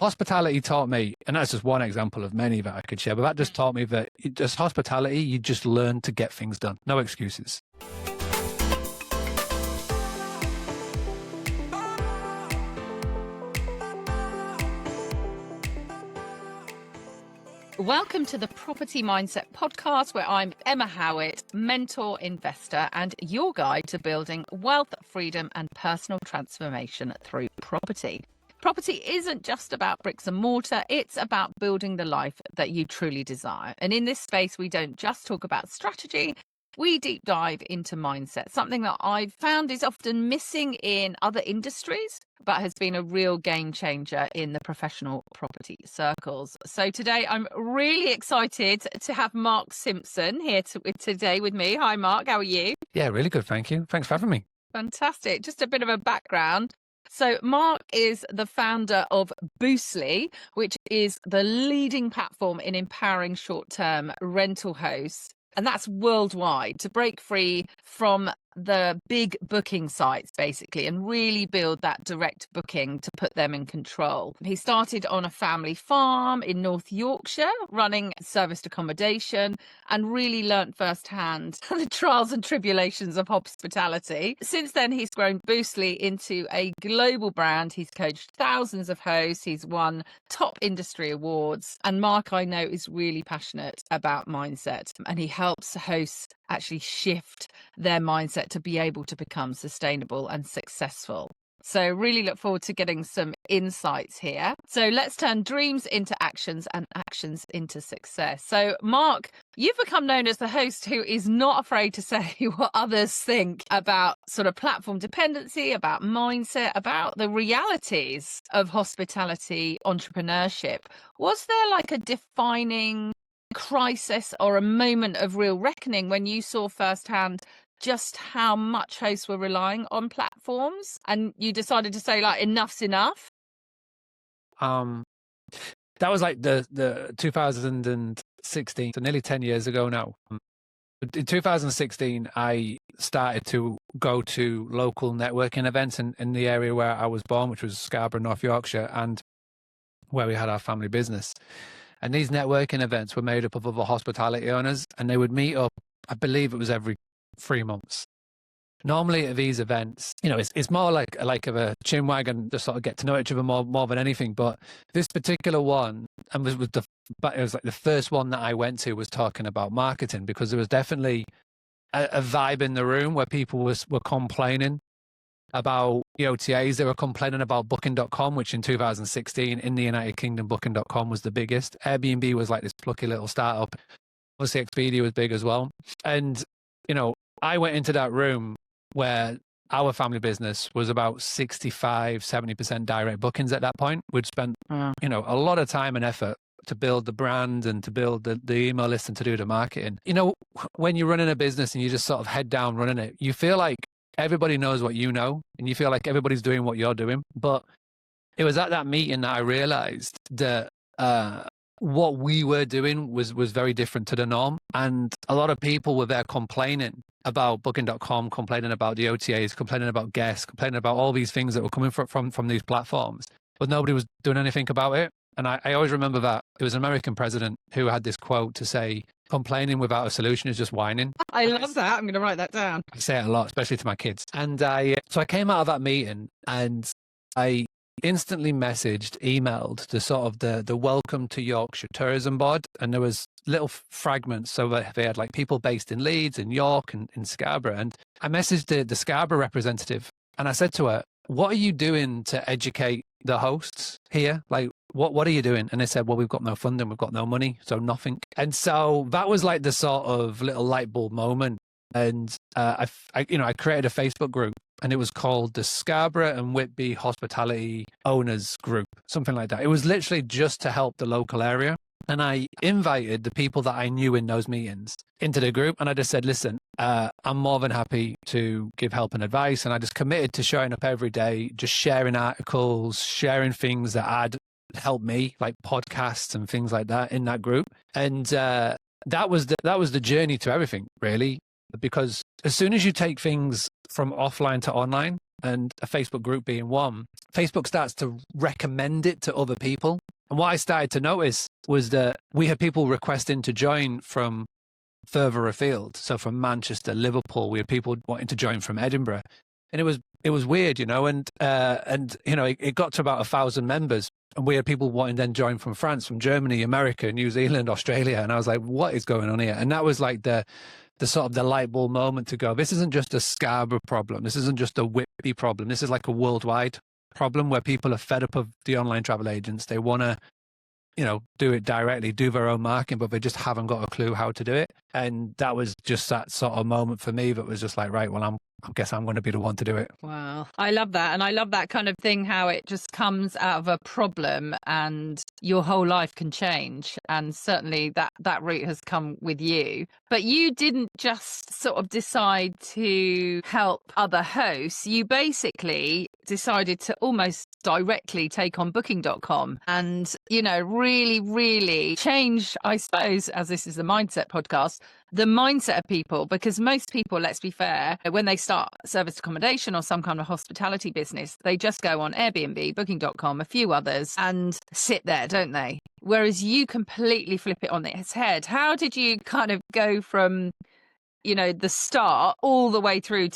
hospitality taught me, and that's just one example of many that I could share, but that just taught me that just hospitality, you just learn to get things done. No excuses. Welcome to the Property Mindset Podcast, where I'm Emma Howitt, mentor, investor, and your guide to building wealth, freedom, and personal transformation through property. Property isn't just about bricks and mortar, it's about building the life that you truly desire. And in this space, we don't just talk about strategy, we deep dive into mindset, something that I've found is often missing in other industries, but has been a real game changer in the professional property circles. So today I'm really excited to have Mark Simpson here today with me. Hi, Mark. How are you? Yeah, really good. Thank you. Thanks for having me. Fantastic. Just a bit of a background. So Mark is the founder of Boostly, which is the leading platform in empowering short-term rental hosts. And that's worldwide, to break free from the big booking sites, basically, and really build that direct booking to put them in control. He started on a family farm in North Yorkshire, running serviced accommodation, and really learnt firsthand the trials and tribulations of hospitality. Since then, he's grown Boostly into a global brand. He's coached thousands of hosts. He's won top industry awards. And Mark, I know, is really passionate about mindset, and he helps hosts actually shift their mindset to be able to become sustainable and successful. So really look forward to getting some insights here. So let's turn dreams into actions and actions into success. So Mark, you've become known as the host who is not afraid to say what others think about sort of platform dependency, about mindset, about the realities of hospitality entrepreneurship. Was there like a defining crisis or a moment of real reckoning when you saw firsthand just how much hosts were relying on platforms and you decided to say, like, enough's enough? That was like the 2016, so nearly 10 years ago now. In 2016, I started to go to local networking events in the area where I was born, which was Scarborough, North Yorkshire, and where we had our family business. And these networking events were made up of other hospitality owners, and they would meet up, I believe it was every 3 months. Normally at these events, you know, it's more like of a chin wag and just sort of get to know each other more than anything. But this particular one, and it was like the first one that I went to, was talking about marketing, because there was definitely a vibe in the room where people were complaining about the OTAs. They were complaining about Booking.com, which in 2016 in the United Kingdom, Booking.com was the biggest. Airbnb was like this plucky little startup. Obviously, Expedia was big as well. And, you know, I went into that room where our family business was about 65-70% direct bookings at that point. We'd spent, you know, a lot of time and effort to build the brand and to build the email list and to do the marketing. You know, when you're running a business and you just sort of head down running it, you feel like everybody knows what you know, and you feel like everybody's doing what you're doing. But it was at that meeting that I realized that what we were doing was very different to the norm. And a lot of people were there complaining about Booking.com, complaining about the OTAs, complaining about guests, complaining about all these things that were coming from these platforms. But nobody was doing anything about it. And I always remember that it was an American president who had this quote to say, complaining without a solution is just whining. I love that. I'm going to write that down. I say it a lot, especially to my kids. And so I came out of that meeting and I instantly emailed the sort of the Welcome to Yorkshire tourism board. And there was little fragments. So they had like people based in Leeds and York and in Scarborough. And I messaged the Scarborough representative and I said to her, what are you doing to educate the hosts here? Like, what are you doing? And they said, well, we've got no funding, we've got no money, so nothing. And so that was like the sort of little light bulb moment. And I created a Facebook group, and it was called the Scarborough and Whitby Hospitality Owners Group, something like that. It was literally just to help the local area. And I invited the people that I knew in those meetings into the group. And I just said, listen, I'm more than happy to give help and advice. And I just committed to showing up every day, just sharing articles, sharing things that I'd helped me, like podcasts and things like that in that group. And that was the journey to everything, really. Because as soon as you take things from offline to online, and a Facebook group being one, Facebook starts to recommend it to other people. And what I started to notice was that we had people requesting to join from further afield. So from Manchester, Liverpool, we had people wanting to join from Edinburgh. And it was weird, you know, and you know, it got to about 1,000 members. And we had people wanting to then join from France, from Germany, America, New Zealand, Australia. And I was like, what is going on here? And that was like the sort of the light bulb moment to go, this isn't just a Scarborough problem. This isn't just a Whitby problem. This is like a worldwide problem where people are fed up of the online travel agents. They want to, you know, do it directly, do their own marketing, but they just haven't got a clue how to do it. And that was just that sort of moment for me that was just like, right, well, I guess I'm going to be the one to do it. Wow. I love that. And I love that kind of thing, how it just comes out of a problem and your whole life can change. And certainly that route has come with you. But you didn't just sort of decide to help other hosts. You basically decided to almost directly take on booking.com and, you know, really, really change, I suppose, as this is the mindset podcast, the mindset of people, because most people, let's be fair, when they start service accommodation or some kind of hospitality business, they just go on Airbnb, booking.com, a few others and sit there, don't they? Whereas you completely flip it on its head. How did you kind of go from, you know, the start all the way through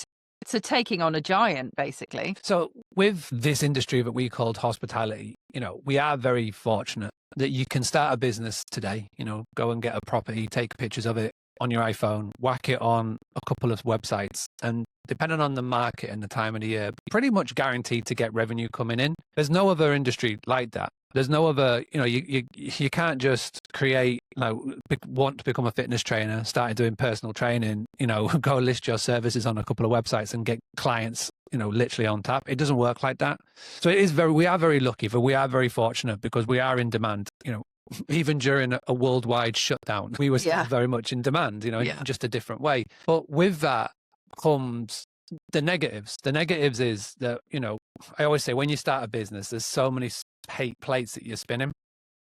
to taking on a giant, basically? So with this industry that we called hospitality, you know, we are very fortunate that you can start a business today, you know, go and get a property, take pictures of it on your iPhone, whack it on a couple of websites, and depending on the market and the time of the year, pretty much guaranteed to get revenue coming in. There's no other industry like that. There's no other, you know, you can't just create, you know, want to become a fitness trainer, started doing personal training, you know, go list your services on a couple of websites and get clients, you know, literally on tap. It doesn't work like that. So it is we are very lucky, but we are very fortunate because we are in demand, you know. Even during a worldwide shutdown, we were still very much in demand, you know, in just a different way. But with that comes the negatives. The negatives is that, you know, I always say when you start a business, there's so many plates that you're spinning.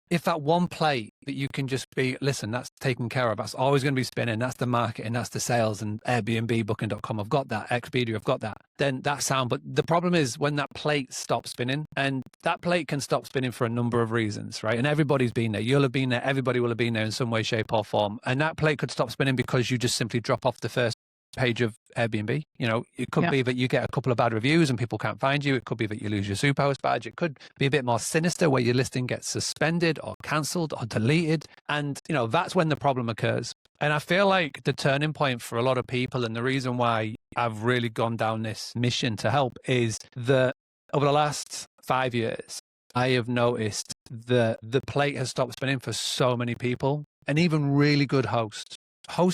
If that one plate that you can just be, listen, that's taken care of, that's always going to be spinning, that's the marketing, that's the sales, and Airbnb, booking.com, I've got that, Expedia, I've got that, then that's sound. But the problem is when that plate stops spinning, and that plate can stop spinning for a number of reasons, right? And everybody's been there. You'll have been there. Everybody will have been there in some way, shape or form. And that plate could stop spinning because you just simply drop off the first page of Airbnb. You know, it could be that you get a couple of bad reviews and people can't find you. It could be that you lose your superhouse badge. It could be a bit more sinister where your listing gets suspended or cancelled or deleted. And, you know, that's when the problem occurs. And I feel like the turning point for a lot of people, and the reason why I've really gone down this mission to help, is that over the last 5 years, I have noticed that the plate has stopped spinning for so many people, and even really good hosts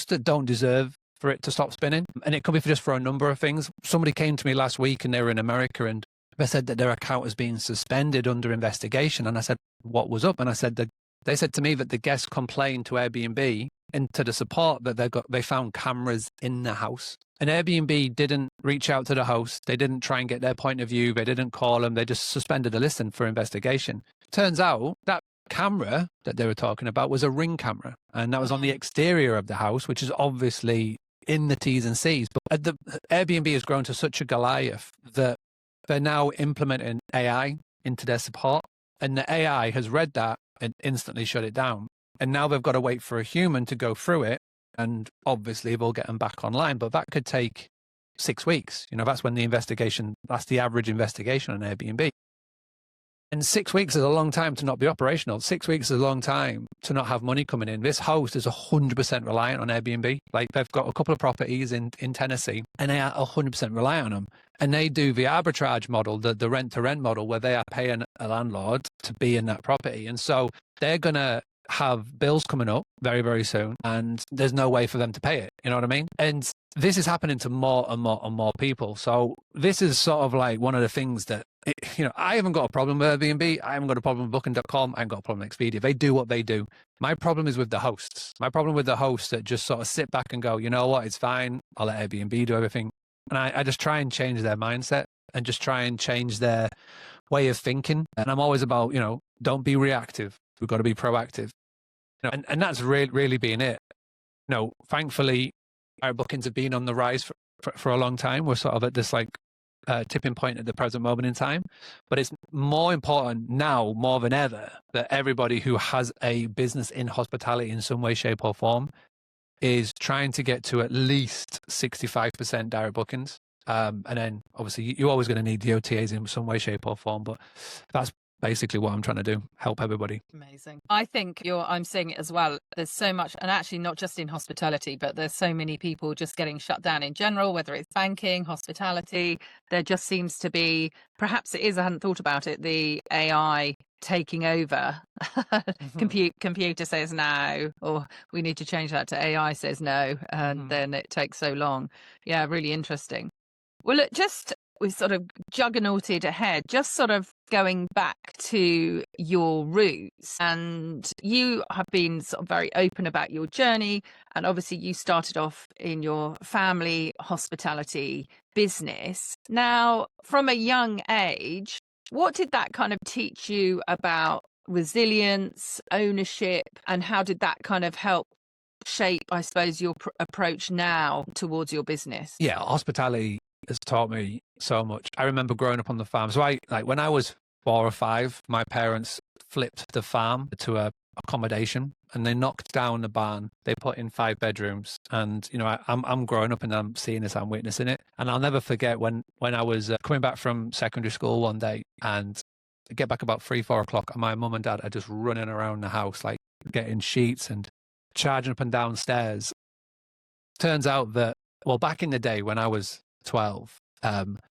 that don't deserve for it to stop spinning. And it could be just for a number of things. Somebody came to me last week and they were in America and they said that their account was being suspended under investigation. And I said, what was up? And I said that they said to me that the guests complained to Airbnb and to the support that they found cameras in the house. And Airbnb didn't reach out to the host. They didn't try and get their point of view. They didn't call them. They just suspended the listing for investigation. Turns out that camera that they were talking about was a Ring camera. And that was on the exterior of the house, which is obviously in the T's and C's. But the Airbnb has grown to such a Goliath that they're now implementing AI into their support. And the AI has read that and instantly shut it down. And now they've got to wait for a human to go through it. And obviously they'll get them back online. But that could take 6 weeks. You know, that's when that's the average investigation on Airbnb. And 6 weeks is a long time to not be operational. 6 weeks is a long time to not have money coming in. This host is 100% reliant on Airbnb. Like, they've got a couple of properties in Tennessee and they are 100% reliant on them. And they do the arbitrage model, the rent-to-rent model, where they are paying a landlord to be in that property. And so they're going to have bills coming up very, very soon, and there's no way for them to pay it. You know what I mean? And this is happening to more and more and more people. So this is sort of like one of the things that, you know, I haven't got a problem with Airbnb. I haven't got a problem with booking.com. I haven't got a problem with Expedia. They do what they do. My problem is with the hosts. My problem with the hosts that just sort of sit back and go, you know what, it's fine. I'll let Airbnb do everything. And I just try and change their mindset and just try and change their way of thinking. And I'm always about, you know, don't be reactive. We've got to be proactive. You know, and that's really being it. You know, thankfully, our bookings have been on the rise for a long time. We're sort of at this like tipping point at the present moment in time. But it's more important now, more than ever, that everybody who has a business in hospitality in some way, shape, or form is trying to get to at least 65% direct bookings. And then obviously you're always going to need the OTAs in some way, shape, or form. But that's basically what I'm trying to do, help everybody. Amazing. I think I'm seeing it as well. There's so much, and actually not just in hospitality, but there's so many people just getting shut down in general, whether it's banking, hospitality. There just seems to be, perhaps it is, I hadn't thought about it, the AI taking over. Computer says no, or we need to change that to AI says no, and then it takes so long. Yeah, really interesting. Well, look, we sort of juggernauted ahead, just sort of going back to your roots. And you have been sort of very open about your journey. And obviously you started off in your family hospitality business. Now, from a young age, what did that kind of teach you about resilience, ownership, and how did that kind of help shape, I suppose, your approach now towards your business? Yeah, hospitality has taught me so much. I remember growing up on the farm. So when I was 4 or 5, my parents flipped the farm to a accommodation, and they knocked down the barn. They put in 5 bedrooms, and I'm growing up and I'm seeing this, I'm witnessing it. And I'll never forget when I was coming back from secondary school one day, and I get back about 3-4 o'clock, and my mum and dad are just running around the house, like getting sheets and charging up and down stairs. Turns out that, well, back in the day when I was 12,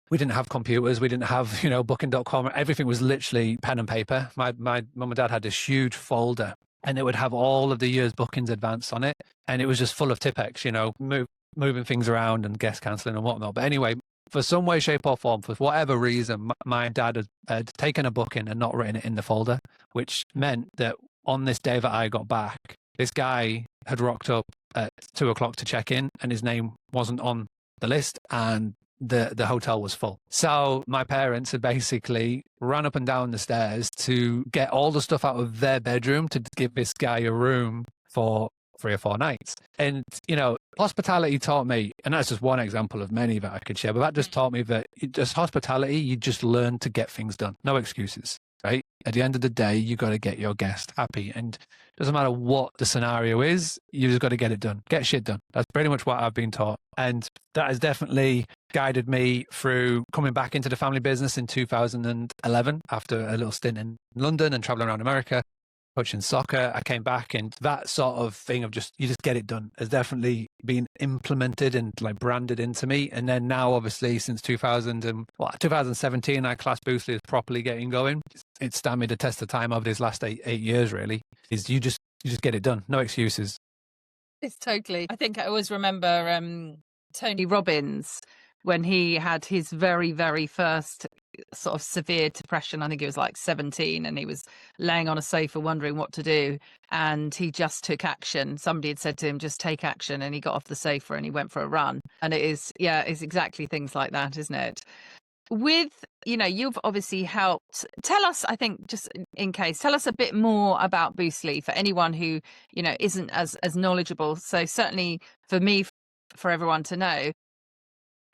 we didn't have computers, we didn't have booking.com. Everything was literally pen and paper. My mum and dad had this huge folder, and it would have all of the year's bookings advanced on it, and it was just full of Tipex, moving things around and guest cancelling and whatnot. But anyway, for some way, shape, or form, for whatever reason, my dad had taken a booking and not written it in the folder, which meant that on this day that I got back, this guy had rocked up at 2 o'clock to check in, and his name wasn't on the list, and the hotel was full. So my parents had basically ran up and down the stairs to get all the stuff out of their bedroom to give this guy a room for 3 or 4 nights. And, hospitality taught me, and that's just one example of many that I could share, but that just taught me that just hospitality, you just learn to get things done. No excuses, right? At the end of the day, you got to get your guest happy. And it doesn't matter what the scenario is, you just got to get it done. Get shit done. That's pretty much what I've been taught. And that has definitely guided me through coming back into the family business in 2011 after a little stint in London and traveling around America, coaching soccer. I came back, and that sort of thing of you just get it done has definitely been implemented and like branded into me. And then now, obviously, since 2017, I class Boostly as properly getting going. It's stand me the test of time over these last eight years, really, is you just get it done. No excuses. It's totally. I think I always remember Tony Robbins when he had his very, very first sort of severe depression. I think he was like 17, and he was laying on a sofa wondering what to do. And he just took action. Somebody had said to him, just take action. And he got off the sofa and he went for a run. And it's exactly things like that, isn't it? With, you've obviously helped. Tell us, I think, just in case, tell us a bit more about Boostly for anyone who, isn't as knowledgeable. So certainly for me, for everyone to know,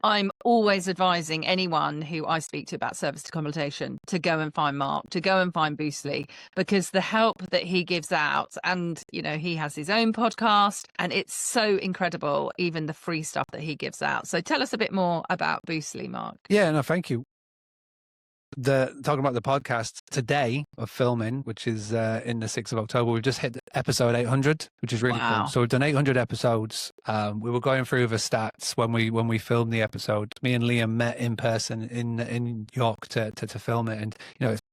I'm always advising anyone who I speak to about service accommodation to go and find Mark, to go and find Boostly, because the help that he gives out, and, he has his own podcast, and it's so incredible, even the free stuff that he gives out. So tell us a bit more about Boostly, Mark. Yeah, no, thank you. Talking about the podcast today of filming, which is in the 6th of October, we've just hit episode 800, which is really cool. So we've done 800 episodes. We were going through the stats when we filmed the episode. Me and Liam met in person in York to film it, and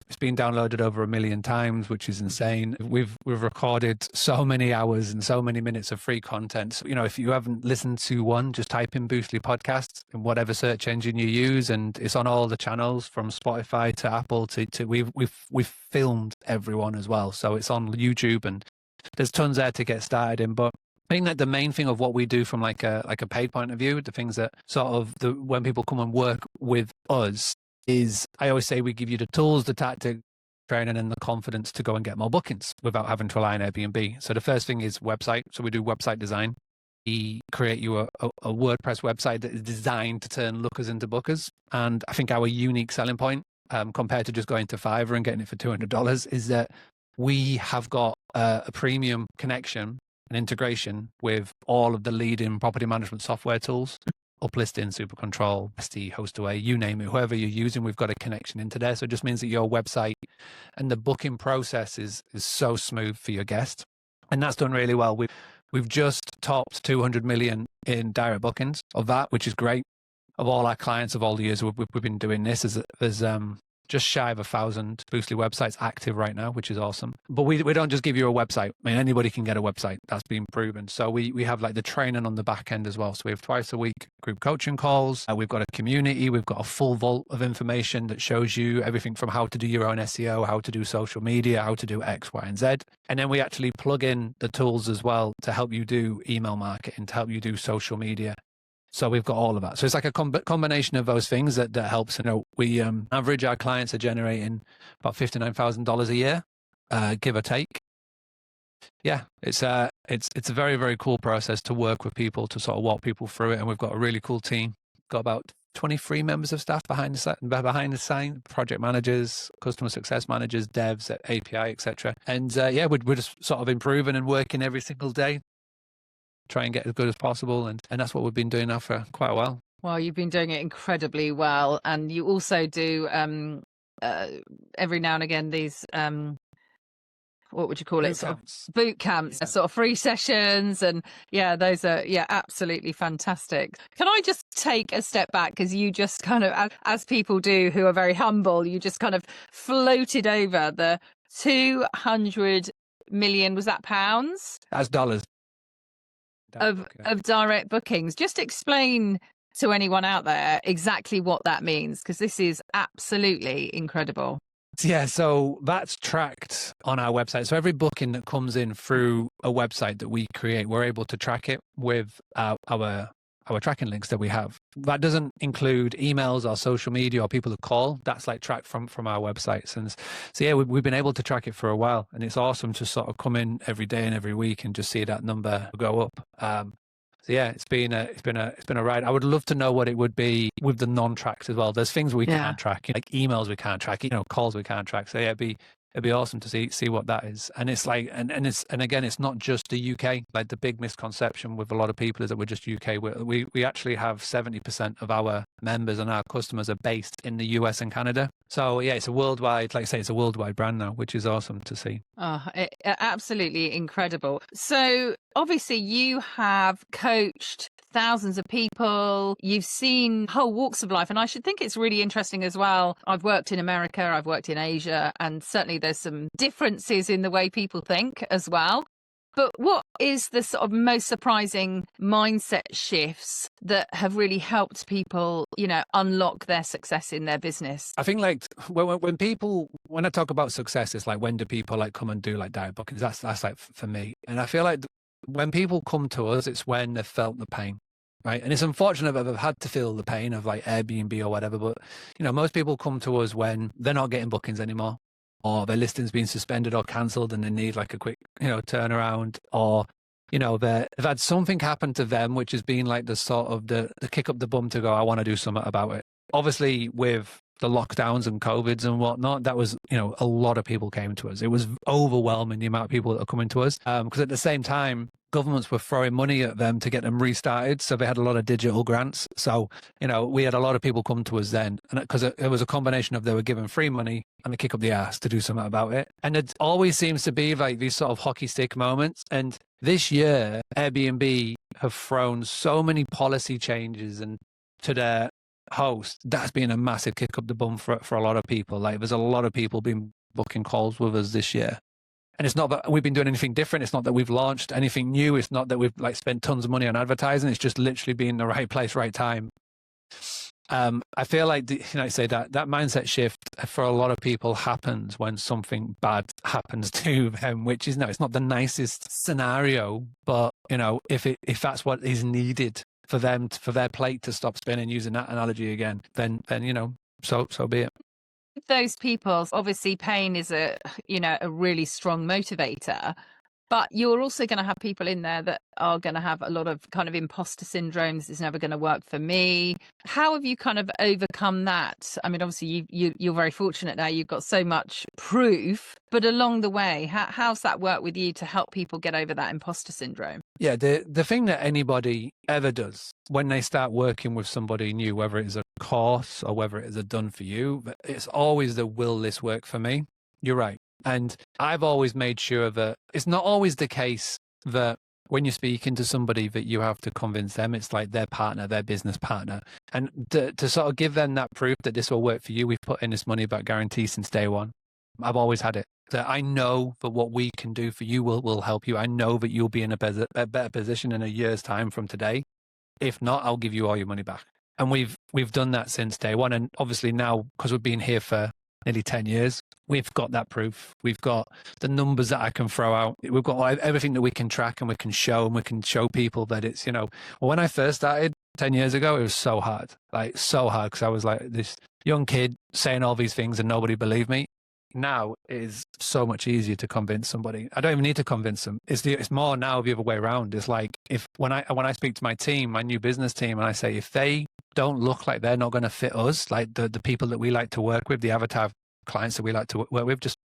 it's been downloaded over 1 million times, which is insane. We've recorded so many hours and so many minutes of free content. So, if you haven't listened to one, just type in Boostly Podcast in whatever search engine you use, and it's on all the channels from Spotify to Apple to we've filmed everyone as well. So it's on YouTube, and there's tons there to get started in. But I think that the main thing of what we do from like a paid point of view, the things that sort of when people come and work with us, is I always say we give you the tools, the tactic, training, and the confidence to go and get more bookings without having to rely on Airbnb. So the first thing is website. So we do website design. We create you a WordPress website that is designed to turn lookers into bookers. And I think our unique selling point compared to just going to Fiverr and getting it for $200 is that we have got a premium connection and integration with all of the leading property management software tools. Uplisting, SuperControl, ST, HostAway, you name it, whoever you're using, we've got a connection into there. So it just means that your website and the booking process is so smooth for your guest. And that's done really well. We've just topped 200 million in direct bookings of that, which is great. Of all our clients of all the years we've been doing this, there's just shy of 1,000 Boostly websites active right now, which is awesome. But we don't just give you a website. I mean, anybody can get a website. That's been proven. So we have like the training on the back end as well. So we have twice a week group coaching calls. We've got a community. We've got a full vault of information that shows you everything from how to do your own SEO, how to do social media, how to do X, Y, and Z. And then we actually plug in the tools as well to help you do email marketing, to help you do social media. So we've got all of that. So it's like a combination of those things that helps. We average our clients are generating about $59,000 a year, give or take. Yeah, it's a very, very cool process to work with people, to sort of walk people through it. And we've got a really cool team. Got about 23 members of staff behind the scene, project managers, customer success managers, devs at API, etc. And we're just sort of improving and working every single day, try and get as good as possible. And that's what we've been doing now for quite a while. Well, you've been doing it incredibly well. And you also do every now and again these, what would you call it? Boot camps, sort of free sessions. And those are, absolutely fantastic. Can I just take a step back? Because you just kind of, as people do who are very humble, you just kind of floated over the 200 million, was that pounds? That's dollars. Of direct bookings. Just explain to anyone out there exactly what that means, because this is absolutely incredible. Yeah, so that's tracked on our website. So every booking that comes in through a website that we create, we're able to track it with our tracking links that we have. That doesn't include emails or social media or people who call. That's like tracked from our websites. And so we've been able to track it for a while, and it's awesome to sort of come in every day and every week and just see that number go up. It's been a ride. I would love to know what it would be with the non-tracked as well. There's things we can't track, like emails we can't track, calls we can't track. So it'd be awesome to see what that is. And it's like, and again, it's not just the UK. Like the big misconception with a lot of people is that we're just UK. We actually have 70% of our members and our customers are based in the US and Canada. So it's a worldwide, like I say, it's a worldwide brand now, which is awesome to see. Oh, absolutely incredible. So obviously you have coached thousands of people. You've seen whole walks of life. And I should think it's really interesting as well. I've worked in America, I've worked in Asia, and certainly there's some differences in the way people think as well. But what is the sort of most surprising mindset shifts that have really helped people, unlock their success in their business? I think like when I talk about success, it's like, when do people like come and do like direct bookings? That's like for me. And I feel like when people come to us, it's when they've felt the pain. Right. And it's unfortunate that they've had to feel the pain of like Airbnb or whatever. But, most people come to us when they're not getting bookings anymore, or their listing's been suspended or cancelled and they need like a quick, turnaround, or, they've had something happen to them, which has been like the sort of the kick up the bum to go, I want to do something about it. Obviously, with the lockdowns and COVIDs and whatnot, that was, a lot of people came to us. It was overwhelming, the amount of people that are coming to us. Because at the same time, governments were throwing money at them to get them restarted. So they had a lot of digital grants. So, we had a lot of people come to us then, and because it was a combination of they were given free money and they kick up the ass to do something about it. And it always seems to be like these sort of hockey stick moments. And this year, Airbnb have thrown so many policy changes and to their host, that's been a massive kick up the bum for a lot of people. Like there's a lot of people been booking calls with us this year. And it's not that we've been doing anything different. It's not that we've launched anything new. It's not that we've like spent tons of money on advertising. It's just literally being the right place, right time. I feel like, I say that mindset shift for a lot of people happens when something bad happens to them, which is, it's not the nicest scenario, but, if that's what is needed for them, for their plate to stop spinning, using that analogy again, then, so be it. Those people, obviously pain is a really strong motivator. But you're also going to have people in there that are going to have a lot of kind of imposter syndrome. This is never going to work for me. How have you kind of overcome that? I mean, obviously you're very fortunate now. You've got so much proof, but along the way, how's that worked with you to help people get over that imposter syndrome? Yeah, the thing that anybody ever does when they start working with somebody new, whether it is a course or whether it is a done for you, it's always the will this work for me? You're right. And I've always made sure that it's not always the case that when you're speaking to somebody that you have to convince them it's like their partner, their business partner. And to sort of give them that proof that this will work for you, we've put in this money back guarantee since day one. I've always had it. That I know that what we can do for you will help you. I know that you'll be in a better position in a year's time from today. If not, I'll give you all your money back. And we've done that since day one. And obviously now, because we've been here for nearly 10 years, we've got that proof. We've got the numbers that I can throw out. We've got everything that we can track and we can show people that it's, when I first started 10 years ago, it was so hard, because I was like this young kid saying all these things and nobody believed me. Now it is so much easier to convince somebody. I don't even need to convince them. It's more now the other way around. It's like when I speak to my team, my new business team, and I say, if they don't look like they're not going to fit us, like the people that we like to work with, the avatar clients that we like to work with, just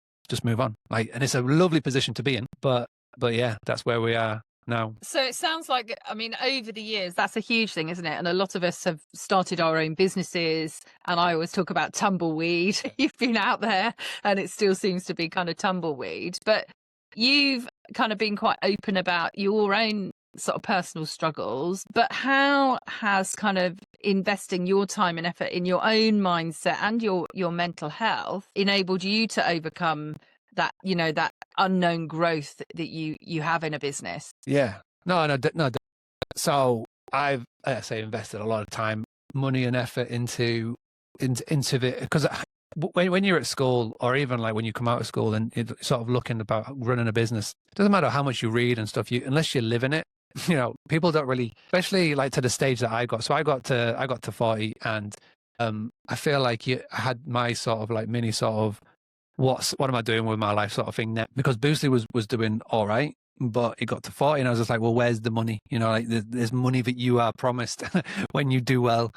move on. And it's a lovely position to be in. But yeah, that's where we are now. So it sounds like, I mean, over the years, that's a huge thing, isn't it? And a lot of us have started our own businesses. And I always talk about tumbleweed. You've been out there and it still seems to be kind of tumbleweed. But you've kind of been quite open about your own sort of personal struggles. But how has kind of investing your time and effort in your own mindset and your mental health enabled you to overcome that, that unknown growth that you have in a business? Yeah. No. So I've, as I say, invested a lot of time, money and effort into the, because when you're at school, or even like when you come out of school and you're sort of looking about running a business, it doesn't matter how much you read and stuff, unless you live in it, people don't really, especially like to the stage that I got. So I got to 40 and I feel like I had my sort of like mini sort of, what am I doing with my life sort of thing now? Because Boostly was doing all right, but it got to 40 and I was just like, well, where's the money? There's money that you are promised when you do well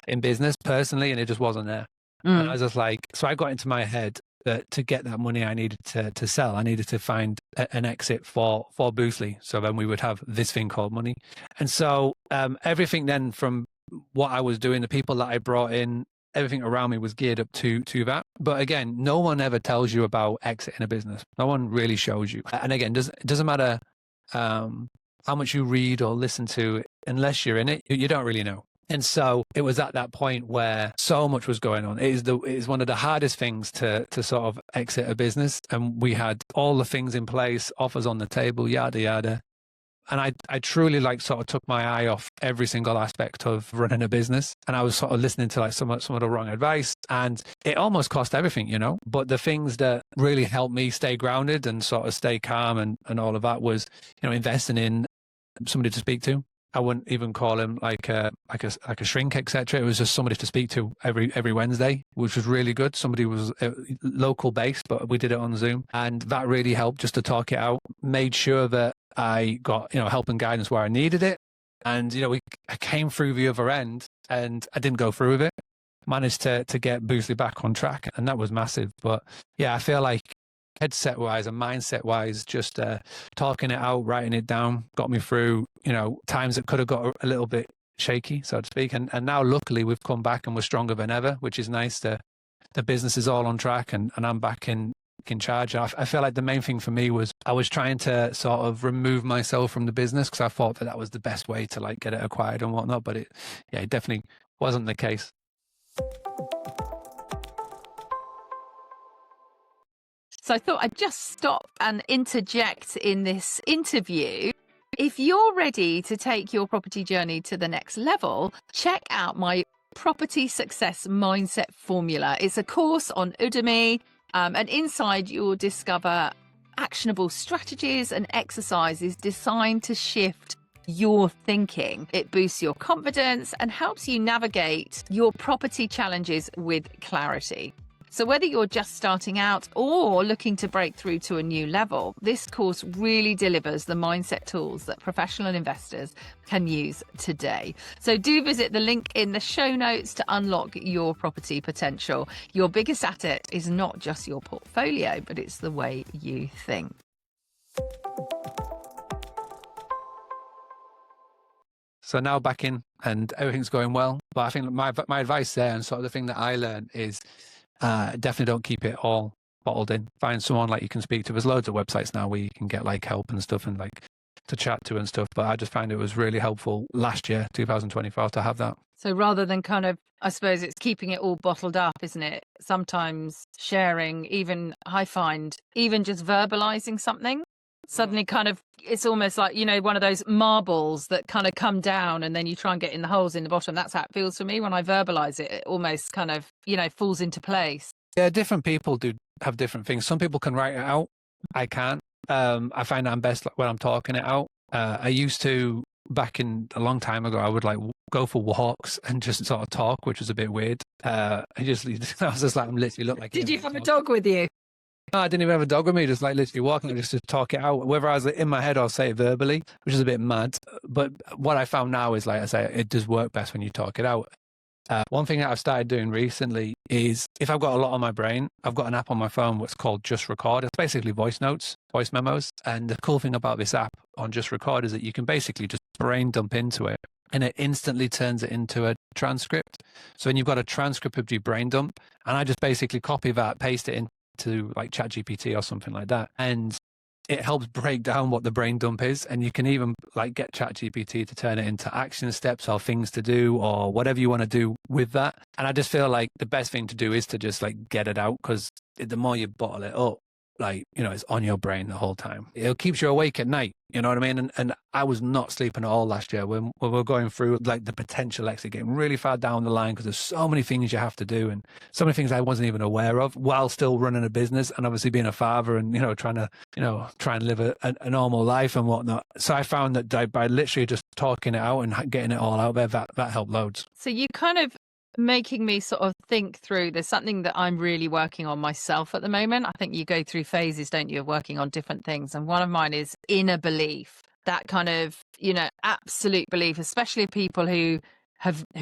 in business personally, and it just wasn't there. And I was just like, so I got into my head that to get that money, I needed to sell. I needed to find an exit for Boostly. So then we would have this thing called money. And so everything then from what I was doing, the people that I brought in, everything around me was geared up to that. But again, no one ever tells you about exiting a business. No one really shows you. And again, it doesn't matter how much you read or listen to, unless you're in it, you don't really know. And so it was at that point where so much was going on. It is one of the hardest things to sort of exit a business. And we had all the things in place, offers on the table, yada, yada. And I truly sort of took my eye off every single aspect of running a business. And I was sort of listening to some of the wrong advice, and it almost cost everything, But the things that really helped me stay grounded and sort of stay calm and all of that was, investing in somebody to speak to. I wouldn't even call him like a shrink, etc. It was just somebody to speak to every Wednesday, which was really good. Somebody was local based, but we did it on Zoom, and that really helped just to talk it out. Made sure that I got help and guidance where I needed it, and I came through the other end, and I didn't go through with it. Managed to get Boostly back on track, and that was massive. But yeah, I feel like headset wise and mindset wise, just talking it out, writing it down, got me through times that could have got a little bit shaky, so to speak, and now luckily we've come back and we're stronger than ever, which is nice. The business is all on track, and I'm back in charge. I feel like the main thing for me was I was trying to sort of remove myself from the business because I thought that was the best way to get it acquired and whatnot, but it definitely wasn't the case. So I thought I'd just stop and interject in this interview. If you're ready to take your property journey to the next level, check out my Property Success Mindset Formula. It's a course on Udemy, and inside you'll discover actionable strategies and exercises designed to shift your thinking. It boosts your confidence and helps you navigate your property challenges with clarity. So whether you're just starting out or looking to break through to a new level, this course really delivers the mindset tools that professional investors can use today. So do visit the link in the show notes to unlock your property potential. Your biggest asset is not just your portfolio, but it's the way you think. So now back in and everything's going well. But I think my advice there, and sort of the thing that I learned, is definitely don't keep it all bottled in. Find someone like you can speak to. There's loads of websites now where you can get like help and stuff and like to chat to and stuff. But I just find it was really helpful last year, 2024, to have that. So rather than kind of, I suppose it's keeping it all bottled up, isn't it? Sometimes sharing, even I find, even just verbalizing something, suddenly kind of, it's almost like, you know, one of those marbles that kind of come down and then you try and get in the holes in the bottom. That's how it feels for me when I verbalize it. It almost kind of, you know, falls into place. Yeah, different people do have different things. Some people can write it out. I can't. I find that I'm best when I'm talking it out. I used to, back in a long time ago, I would like go for walks and just sort of talk, which was a bit weird. I was just like, I'm literally look like. Did you have a dog with you? No, I didn't even have a dog with me, just like literally walking just to talk it out. Whether I was in my head or say it verbally, which is a bit mad. But what I found now is, like I say, it does work best when you talk it out. One thing that I've started doing recently is if I've got a lot on my brain, I've got an app on my phone what's called Just Record. It's basically voice notes, voice memos. And the cool thing about this app on Just Record is that you can basically just brain dump into it and it instantly turns it into a transcript. So when you've got a transcript of your brain dump, and I just basically copy that, paste it into like ChatGPT or something like that. And it helps break down what the brain dump is. And you can even like get ChatGPT to turn it into action steps or things to do or whatever you want to do with that. And I just feel like the best thing to do is to just like get it out, because the more you bottle it up, like, you know, it's on your brain the whole time. It keeps you awake at night. You know what I mean? And I was not sleeping at all last year when we were going through like the potential exit, getting really far down the line, because there's so many things you have to do and so many things I wasn't even aware of while still running a business and obviously being a father and, you know, trying to live a normal life and whatnot. So I found that by literally just talking it out and getting it all out there, that helped loads. So you kind of making me sort of think through, there's something that I'm really working on myself at the moment. I think you go through phases, don't you, of working on different things. And one of mine is inner belief, that kind of, you know, absolute belief, especially people who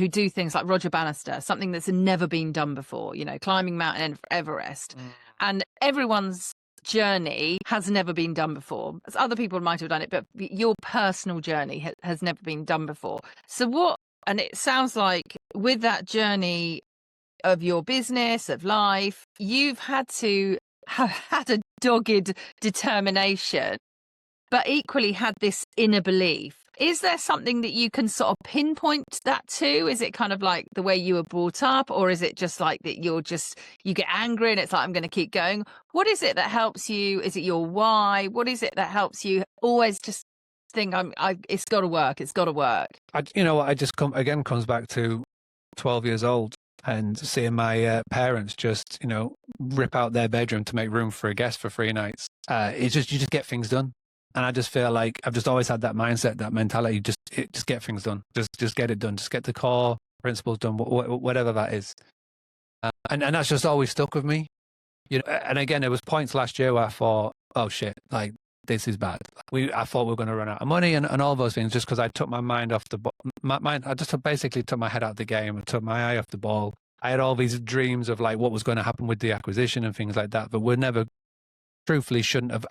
do things like Roger Bannister, something that's never been done before, you know, climbing Mount Everest. And everyone's journey has never been done before. As other people might have done it, but your personal journey has never been done before. So and it sounds like with that journey of your business, of life, you've had to have had a dogged determination, but equally had this inner belief. Is there something that you can sort of pinpoint that to? Is it kind of like the way you were brought up, or is it just like that you get angry and it's like, I'm going to keep going? What is it that helps you? Is it your why? What is it that helps you always just think it's got to work. It's got to work. Comes back to 12 years old and seeing my parents just, you know, rip out their bedroom to make room for a guest for 3 nights. You just get things done. And I just feel like I've just always had that mindset, that mentality, just get things done. Just get it done. Just get the core principles done, whatever that is. And that's just always stuck with me. You know, and again, there was points last year where I thought, oh shit, like, this is bad. I thought we were going to run out of money and all those things, just because I took my mind off I just basically took my head out of the game and took my eye off the ball. I had all these dreams of like what was going to happen with the acquisition and things like that, but we never, truthfully, shouldn't have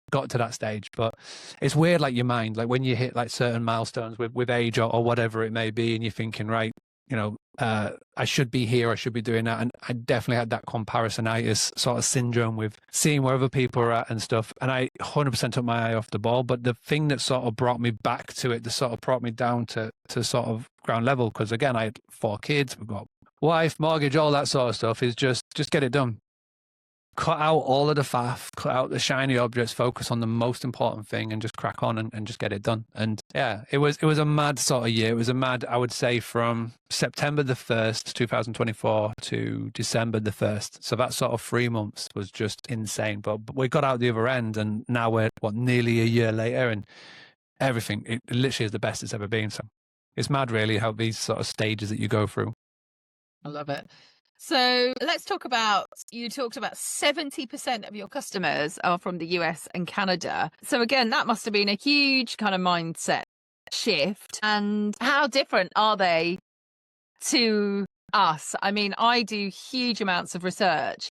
got to that stage. But it's weird, like your mind, like when you hit like certain milestones with age or whatever it may be, and you're thinking, right, you know, I should be here, I should be doing that. And I definitely had that comparisonitis sort of syndrome with seeing where other people are at and stuff. And I 100% took my eye off the ball. But the thing that sort of brought me back to it, that sort of brought me down to sort of ground level, because again, I had 4 kids, we've got wife, mortgage, all that sort of stuff, is just get it done. Cut out all of the faff, cut out the shiny objects, focus on the most important thing and just crack on and just get it done. And yeah, it was a mad sort of year. It was a mad, I would say, from September the 1st, 2024 to December the 1st. So that sort of 3 months was just insane. But we got out the other end and now we're, nearly a year later, and everything, it literally is the best it's ever been. So it's mad really how these sort of stages that you go through. I love it. So let's talk about, you talked about 70% of your customers are from the US and Canada. So again, that must have been a huge kind of mindset shift. And how different are they to us? I mean, I do huge amounts of research,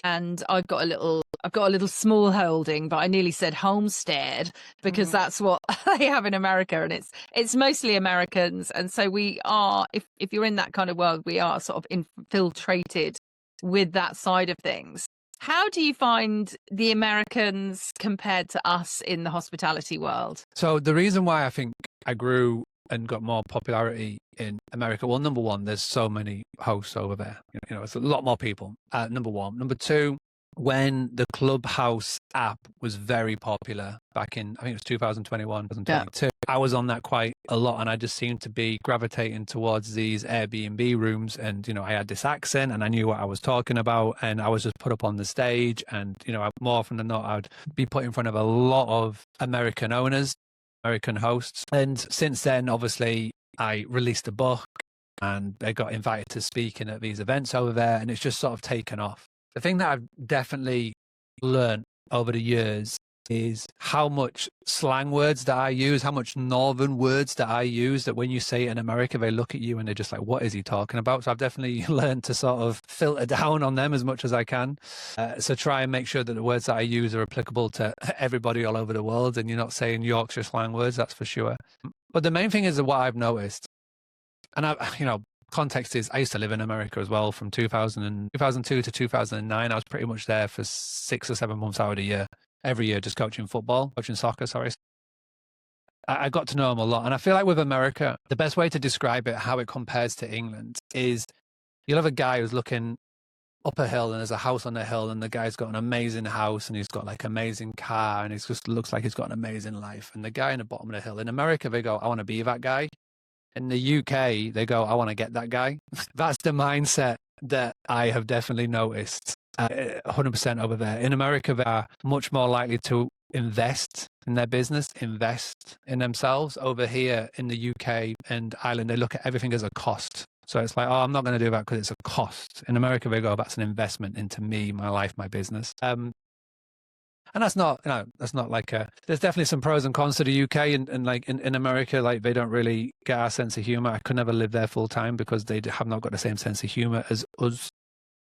and I've got a little small holding, but I nearly said homestead because that's what they have in America, and it's mostly Americans. And so we are, if you're in that kind of world, we are sort of infiltrated with that side of things. How do you find the Americans compared to us in the hospitality world? So the reason why I think I grew and got more popularity in America, well, number one, there's so many hosts over there. You know, it's a lot more people. Number one. Number two, when the Clubhouse app was very popular back in, I think it was 2021, 2022, I was on that quite a lot, and I just seemed to be gravitating towards these Airbnb rooms. And, you know, I had this accent and I knew what I was talking about, and I was just put up on the stage, and, you know, more often than not, I'd be put in front of a lot of American owners, American hosts. And since then, obviously, I released a book and I got invited to speak at these events over there, and it's just sort of taken off. The thing that I've definitely learned over the years is how much slang words that I use, how much northern words that I use, that when you say it in America, they look at you and they're just like, what is he talking about? So I've definitely learned to sort of filter down on them as much as I can. So try and make sure that the words that I use are applicable to everybody all over the world, and you're not saying Yorkshire slang words, that's for sure. But the main thing is that what I've noticed, and context is I used to live in America as well from 2002 to 2009. I was pretty much there for 6 or 7 months out of the year, every year, just coaching soccer, sorry. I got to know them a lot. And I feel like with America, the best way to describe it, how it compares to England, is you'll have a guy who's looking up a hill and there's a house on the hill, and the guy's got an amazing house and he's got like amazing car and it just looks like he's got an amazing life. And the guy in the bottom of the hill, in America, they go, I want to be that guy. In the UK, they go, I want to get that guy. That's the mindset that I have definitely noticed 100% over there. In America, they are much more likely to invest in their business, invest in themselves. Over here in the UK and Ireland, they look at everything as a cost. So it's like, oh, I'm not going to do that because it's a cost. In America, they go, that's an investment into me, my life, my business. And that's not, that's not like there's definitely some pros and cons to the UK, and like in America, like they don't really get our sense of humor. I could never live there full time because they have not got the same sense of humor as us.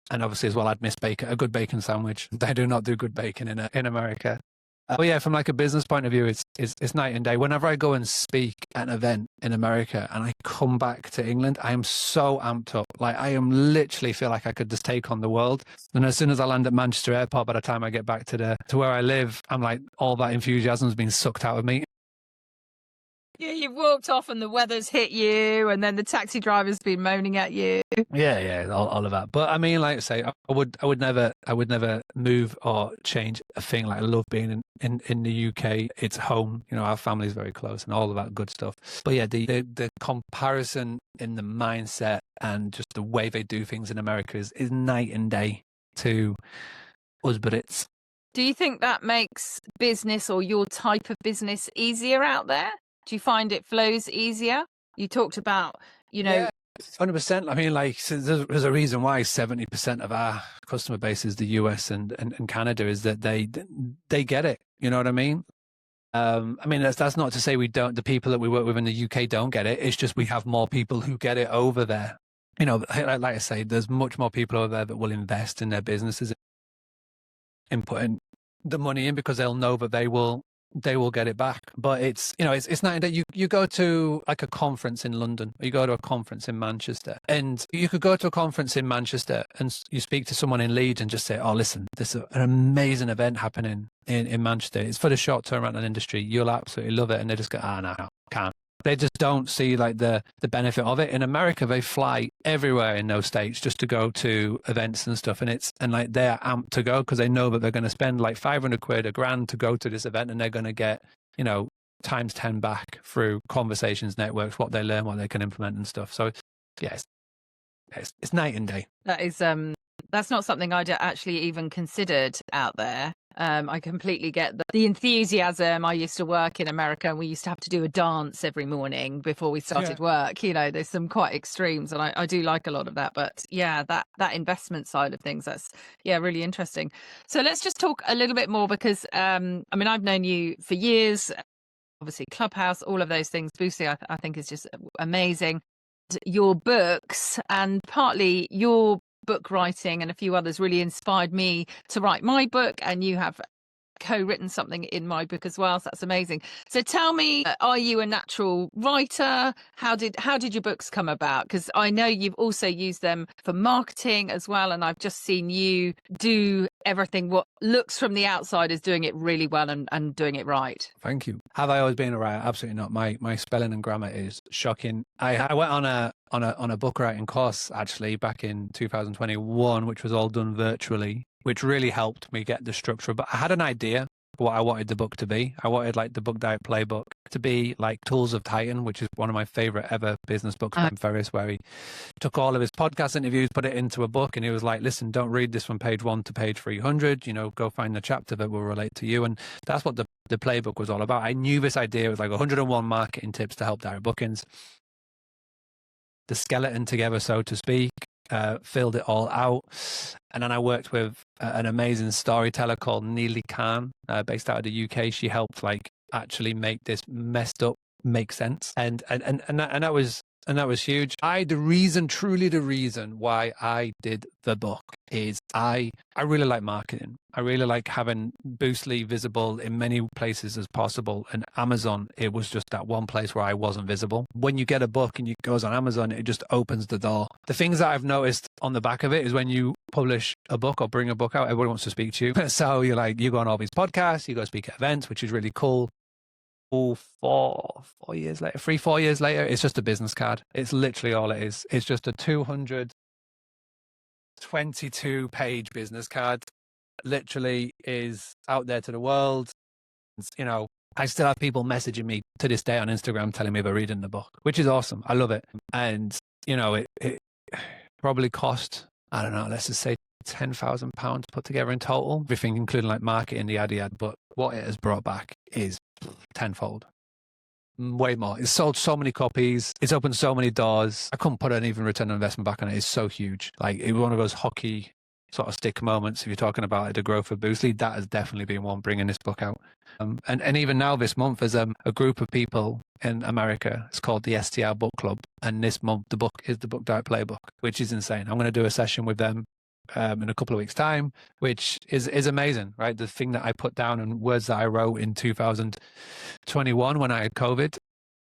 And obviously as well, I'd miss a good bacon sandwich. They do not do good bacon in America. But yeah, from like a business point of view, it's night and day. Whenever I go and speak at an event in America and I come back to England, I am so amped up. Like I am literally feel like I could just take on the world. And as soon as I land at Manchester Airport, by the time I get back to where I live, I'm like, all that enthusiasm has been sucked out of me. Yeah, you've walked off and the weather's hit you, and then the taxi driver's been moaning at you. Yeah, all of that. But I mean, like I say, I would never move or change a thing. Like I love being in the UK. It's home. You know, our family's very close and all of that good stuff. But yeah, the comparison in the mindset and just the way they do things in America is night and day to us Brits. Do you think that makes business or your type of business easier out there? Do you find it flows easier? You talked about, Yeah, 100%. I mean, like, so there's a reason why 70% of our customer base is the US and Canada, is that they get it. You know what I mean? I mean, that's not to say the people that we work with in the UK don't get it. It's just we have more people who get it over there. You know, like I say, there's much more people over there that will invest in their businesses and putting the money in because they'll know that they will get it back. But it's night and day. You go to like a conference in London, or you go to a conference in Manchester, and you could go to a conference in Manchester and you speak to someone in Leeds and just say, oh, listen, there's an amazing event happening in Manchester. It's for the short term rental industry. You'll absolutely love it. And they just go, no, can't. They just don't see like the benefit of it. In America, they fly everywhere in those states just to go to events and stuff. And like they're amped to go because they know that they're going to spend like 500 quid, $1,000 to go to this event, and they're going to get, times 10 back through conversations, networks, what they learn, what they can implement and stuff. So yes, it's night and day. That That's not something I'd actually even considered out there. I completely get the enthusiasm. I used to work in America and we used to have to do a dance every morning before we started work. You know, there's some quite extremes and I do like a lot of that. But yeah, that investment side of things, that's, really interesting. So let's just talk a little bit more because, I mean, I've known you for years, obviously Clubhouse, all of those things. Boostly, I think is just amazing. Your books and partly your book writing and a few others really inspired me to write my book, and you have co-written something in my book as well, so that's amazing. So tell me, are you a natural writer? How did your books come about? Because I know you've also used them for marketing as well, and I've just seen you do everything what looks from the outside as doing it really well and doing it right. Thank you. Have I always been a writer? Absolutely not. My spelling and grammar is shocking. I went on a book writing course actually back in 2021, which was all done virtually, which really helped me get the structure. But I had an idea what I wanted the book to be. I wanted like the Book Diet Playbook to be like Tools of Titan, which is one of my favorite ever business books by Ferriss, where he took all of his podcast interviews, put it into a book, and he was like, listen, don't read this from page 1 to page 300, go find the chapter that will relate to you. And that's what the playbook was all about. I knew this idea was like 101 marketing tips to help direct bookings. The skeleton together, so to speak, filled it all out. And then I worked with an amazing storyteller called Neely Khan, based out of the UK. She helped like actually make this messed up make sense. And that was huge. Truly the reason why I did the book is I really like marketing. I really like having Boostly visible in many places as possible. And Amazon, it was just that one place where I wasn't visible. When you get a book and it goes on Amazon, it just opens the door. The things that I've noticed on the back of it is when you publish a book or bring a book out, everyone wants to speak to you. So you go on all these podcasts, you go speak at events, which is really cool. 4 years later, 3-4 years later, it's just a business card. It's literally all it is. It's just a 222 page business card. Literally is out there to the world. I still have people messaging me to this day on Instagram telling me they're reading the book, which is awesome. I love it. And it probably cost, I don't know, let's just say £10,000 put together in total, everything including like marketing, the ad, but what it has brought back is tenfold, way more. It's sold so many copies, it's opened so many doors. I couldn't put an even return on investment back on it. It's so huge. Like, it was one of those hockey sort of stick moments. If you're talking about the growth of Boostly, that has definitely been one, bringing this book out. And even now this month, there's a group of people in America. It's called the STR Book Club, and this month the book is the Book Diet Playbook, which is insane. I'm going to do a session with them in a couple of weeks' time, which is amazing, right? The thing that I put down and words that I wrote in 2021 when I had COVID,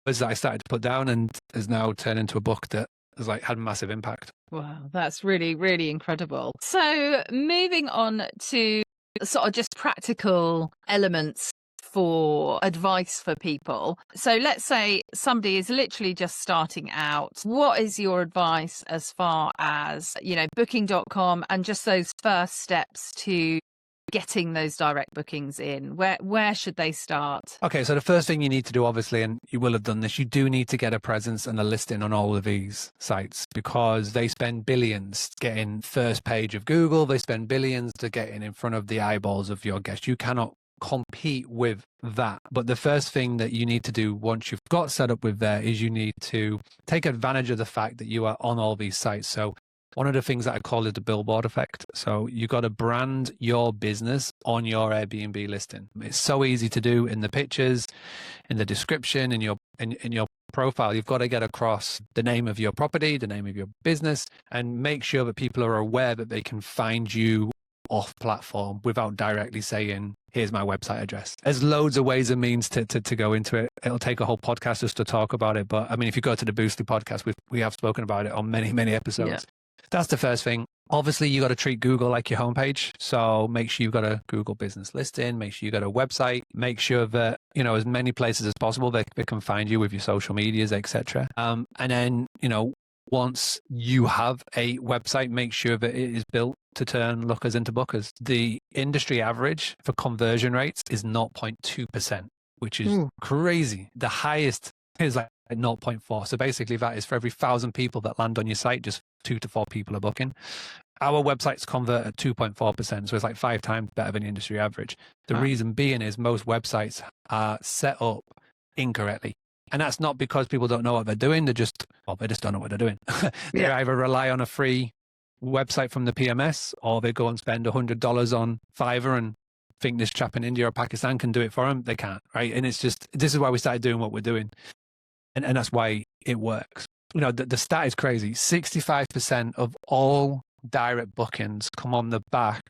words that I started to put down and has now turned into a book that has like had massive impact. Wow, that's really, really incredible. So moving on to sort of just practical elements for advice for people. So let's say somebody is literally just starting out. What is your advice as far as, booking.com and just those first steps to getting those direct bookings in? Where should they start? Okay, so the first thing you need to do, obviously, and you will have done this, you do need to get a presence and a listing on all of these sites, because they spend billions getting first page of Google. They spend billions to getting in front of the eyeballs of your guests. You cannot compete with that. But the first thing that you need to do once you've got set up with there is you need to take advantage of the fact that you are on all these sites. So one of the things that I call it the billboard effect. So you got to brand your business on your Airbnb listing. It's so easy to do in the pictures, in the description, in your profile. You've got to get across the name of your property, the name of your business, and make sure that people are aware that they can find you off platform without directly saying, here's my website address. There's loads of ways and means to go into it. It'll take a whole podcast just to talk about it. But I mean, if you go to the Boostly podcast, we have spoken about it on many, many episodes. Yeah. That's the first thing. Obviously, you got to treat Google like your homepage. So make sure you've got a Google business listing. Make sure you got a website. Make sure that, as many places as possible they can find you with your social medias, etc. And then, once you have a website, make sure that it is built to turn lookers into bookers. The industry average for conversion rates is 0.2%, which is crazy. The highest is like 0.4. So basically that is for every 1,000 people that land on your site, just 2 to 4 people are booking. Our websites convert at 2.4%, so it's like 5 times better than the industry average. The reason being is most websites are set up incorrectly. And that's not because people don't know what they're doing. They just don't know what they're doing. They either rely on a free website from the PMS, or they go and spend $100 on Fiverr and think this chap in India or Pakistan can do it for them. They can't, right? And it's just, this is why we started doing what we're doing. And that's why it works. You know, the stat is crazy. 65% of all direct bookings come on the back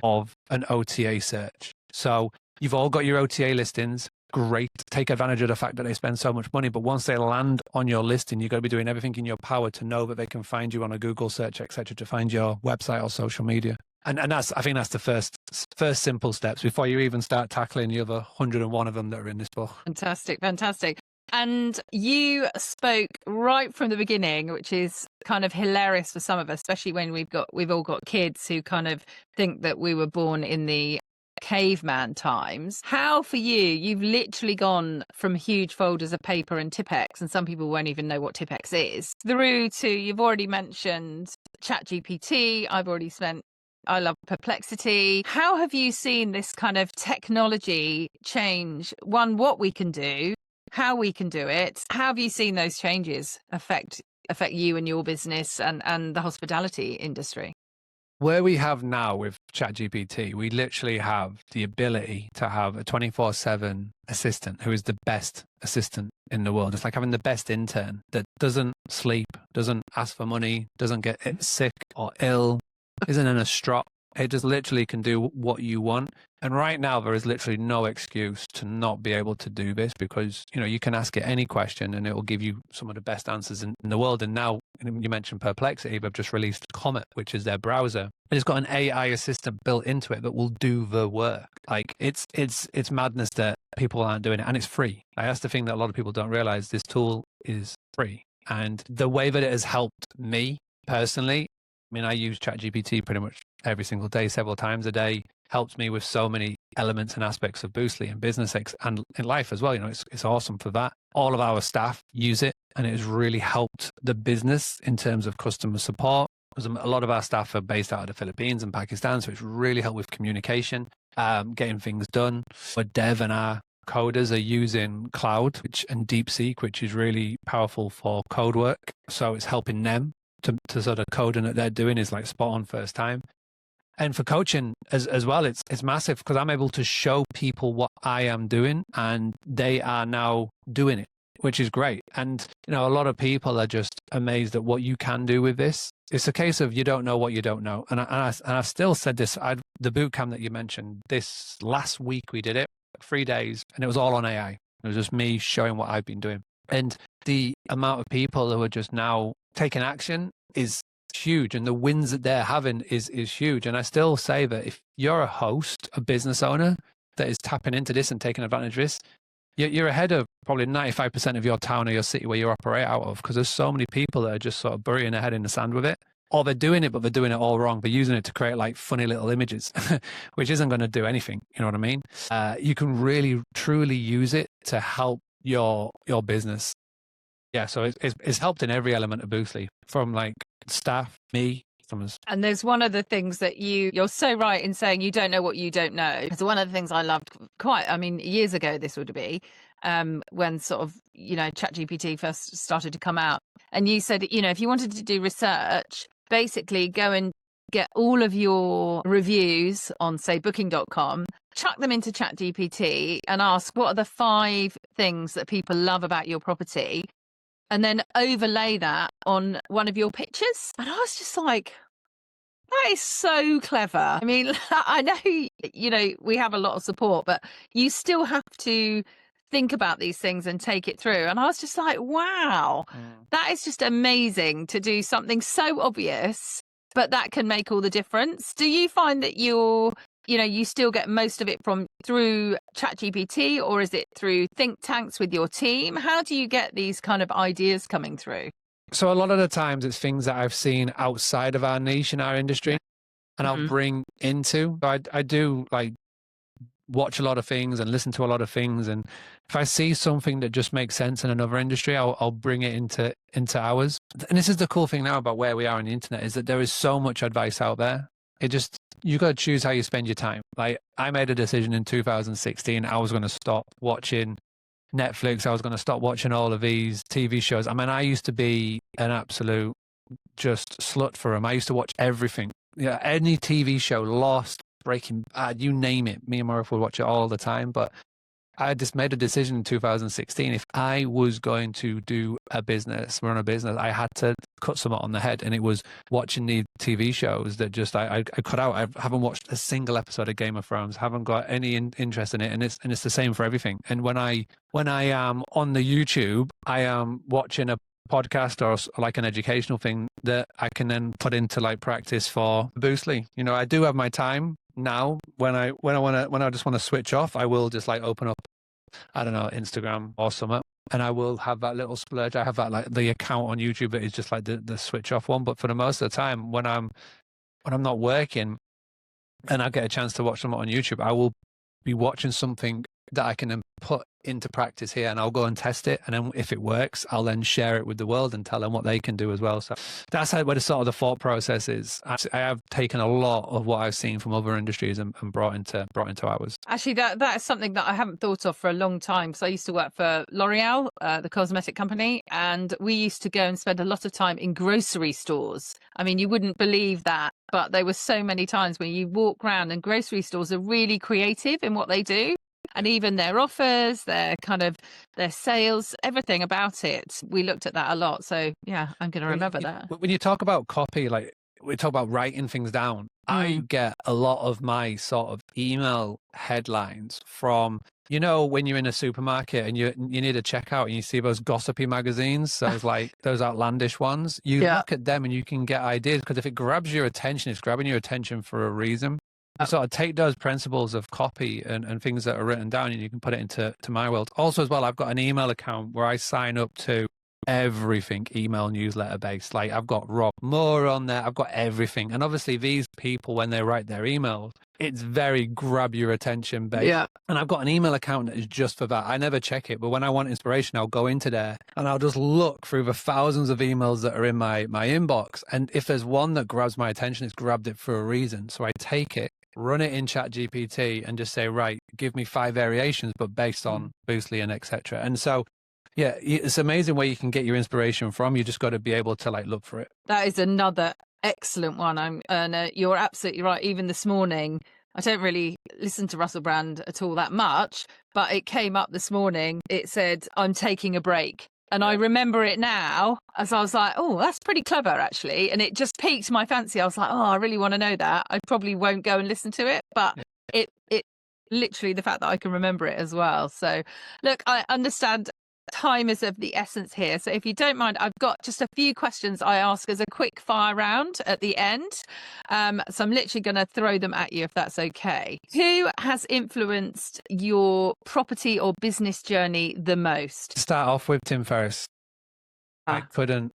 of an OTA search. So you've all got your OTA listings. Great. Take advantage of the fact that they spend so much money. But once they land on your listing, you've got to be doing everything in your power to know that they can find you on a Google search, etc., to find your website or social media. And that's, I think that's the first simple steps before you even start tackling the other 101 of them that are in this book. Fantastic. And you spoke right from the beginning, which is kind of hilarious for some of us, especially when we've all got kids who kind of think that we were born in the caveman times. How for you've literally gone from huge folders of paper and Tipex, and some people won't even know what Tipex is, through to, you've already mentioned ChatGPT. I love Perplexity. How have you seen this kind of technology change, one, what we can do, how we can do it? How have you seen those changes affect you and your business and the hospitality industry? Where we have now with ChatGPT, we literally have the ability to have a 24/7 assistant who is the best assistant in the world. It's like having the best intern that doesn't sleep, doesn't ask for money, doesn't get sick or ill, isn't in a strop. It just literally can do what you want. And right now, there is literally no excuse to not be able to do this, because, you know, you can ask it any question and it will give you some of the best answers in the world. And now, you mentioned Perplexity, they've just released Comet, which is their browser. And it's got an AI assistant built into it that will do the work. Like, it's madness that people aren't doing it, and it's free. That's the thing that a lot of people don't realize. This tool is free. And the way that it has helped me personally, I mean, I use ChatGPT pretty much every single day, several times a day. Helps me with so many elements and aspects of Boostly and business and in life as well. You know, it's awesome for that. All of our staff use it, and it has really helped the business in terms of customer support. Because a lot of our staff are based out of the Philippines and Pakistan, so it's really helped with communication, getting things done. But Dev and our coders are using Cloud and DeepSeek, which is really powerful for code work. So it's helping them to sort of coding that they're doing is like spot on first time. And for coaching as well, it's massive, because I'm able to show people what I am doing and they are now doing it, which is great. And, you know, a lot of people are just amazed at what you can do with this. It's a case of you don't know what you don't know. And I've still said this, the boot camp that you mentioned, this last week we did it, 3 days, and it was all on AI. It was just me showing what I've been doing. And the amount of people who are just now taking action is huge, and the wins that they're having is huge. And I still say that if you're a host, a business owner that is tapping into this and taking advantage of this, you're ahead of probably 95% of your town or your city where you operate out of, because there's so many people that are just sort of burying their head in the sand with it, or they're doing it, but they're doing it all wrong. They're using it to create like funny little images, which isn't going to do anything. You know what I mean? You can really, truly use it to help your business. Yeah, so it's helped in every element of Boostly, from like staff, me, customers. And there's one of the things that you're so right in saying you don't know what you don't know. Because one of the things I loved years ago, this would be when sort of, you know, ChatGPT first started to come out. And you said, you know, if you wanted to do research, basically go and get all of your reviews on, say, booking.com, chuck them into ChatGPT and ask, what are the 5 things that people love about your property? And then overlay that on one of your pictures. And I was just like, that is so clever. I mean, I know, you know, we have a lot of support, but you still have to think about these things and take it through. And I was just like, wow, that is just amazing to do something so obvious, but that can make all the difference. Do you find that you still get most of it through ChatGPT, or is it through think tanks with your team? How do you get these kind of ideas coming through? So a lot of the times it's things that I've seen outside of our niche in our industry, and I'll bring into. I do like watch a lot of things and listen to a lot of things. And if I see something that just makes sense in another industry, I'll bring it into ours. And this is the cool thing now about where we are on the internet, is that there is so much advice out there. You got to choose how you spend your time. Like, I made a decision in 2016. I was going to stop watching Netflix. I was going to stop watching all of these TV shows. I mean, I used to be an absolute just slut for them. I used to watch everything. Yeah, any TV show, Lost, Breaking Bad, you name it. Me and my wife would watch it all the time. But I just made a decision in 2016. If I was going to run a business, I had to cut something on the head. And it was watching the TV shows that just I cut out. I haven't watched a single episode of Game of Thrones, haven't got any interest in it. And it's the same for everything. And when I am on the YouTube, I am watching a podcast or like an educational thing that I can then put into like practice for Boostly. You know, I do have my time now when I just want to switch off. I will just like open up, I don't know, Instagram or something, and I will have that little splurge. I have that like the account on YouTube that is just like the switch off one. But for the most of the time, when I'm not working and I get a chance to watch something on YouTube, I will be watching something that I can then put into practice here, and I'll go and test it. And then if it works, I'll then share it with the world and tell them what they can do as well. So that's where the sort of the thought process is. I have taken a lot of what I've seen from other industries and brought into ours. Actually, that is something that I haven't thought of for a long time. So I used to work for L'Oreal, the cosmetic company, and we used to go and spend a lot of time in grocery stores. I mean, you wouldn't believe that, but there were so many times when you walk around, and grocery stores are really creative in what they do. And even their offers, their sales, everything about it. We looked at that a lot. So yeah, I'm going to remember that. When you talk about copy, like we talk about writing things down, I get a lot of my sort of email headlines from, you know, when you're in a supermarket and you need a checkout and you see those gossipy magazines, so it's like those outlandish ones, you look at them and you can get ideas, because if it grabs your attention, it's grabbing your attention for a reason. You sort of take those principles of copy and things that are written down, and you can put it into my world. Also, as well, I've got an email account where I sign up to everything email newsletter based. Like, I've got Rob Moore on there. I've got everything. And obviously these people, when they write their emails, it's very grab your attention based. Yeah. And I've got an email account that is just for that. I never check it, but when I want inspiration, I'll go into there and I'll just look through the thousands of emails that are in my inbox. And if there's one that grabs my attention, it's grabbed it for a reason. So I take it, run it in ChatGPT and just say, right, give me 5 variations, but based on Boostly and etc. And so, yeah, it's amazing where you can get your inspiration from. You just got to be able to like look for it. That is another excellent one. You're absolutely right. Even this morning, I don't really listen to Russell Brand at all that much, but it came up this morning. It said, I'm taking a break. And I remember it now, as I was like, oh, that's pretty clever, actually. And it just piqued my fancy. I was like, oh, I really want to know that. I probably won't go and listen to it, but it literally, the fact that I can remember it as well. So look, I understand time is of the essence here. So if you don't mind, I've got just a few questions I ask as a quick fire round at the end. So I'm literally going to throw them at you if that's okay. Who has influenced your property or business journey the most? To start off with, Tim Ferriss. I couldn't,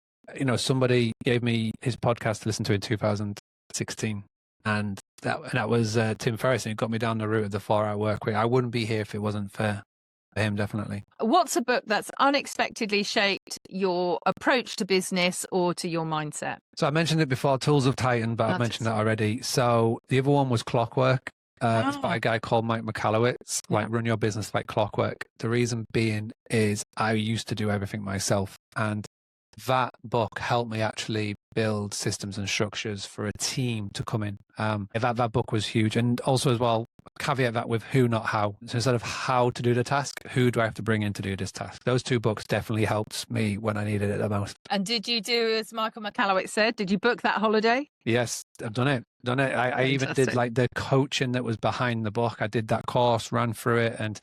somebody gave me his podcast to listen to in 2016. And that was Tim Ferriss, and it got me down the route of the 4-hour work week. I wouldn't be here if it wasn't for him, definitely. What's a book that's unexpectedly shaped your approach to business or to your mindset? So I mentioned it before, Tools of Titan, but I've mentioned that already. So the other one was Clockwork. It's by a guy called Mike Michalowicz, like Run Your Business Like Clockwork. The reason being is I used to do everything myself, and that book helped me actually build systems and structures for a team to come in. That book was huge. And also as well, caveat that with who, not how. So instead of how to do the task, who do I have to bring in to do this task? Those 2 books definitely helped me when I needed it the most. And did you do as Michael Michalowicz said? Did you book that holiday? Yes, I've done it. I even did like the coaching that was behind the book. I did that course, ran through it, and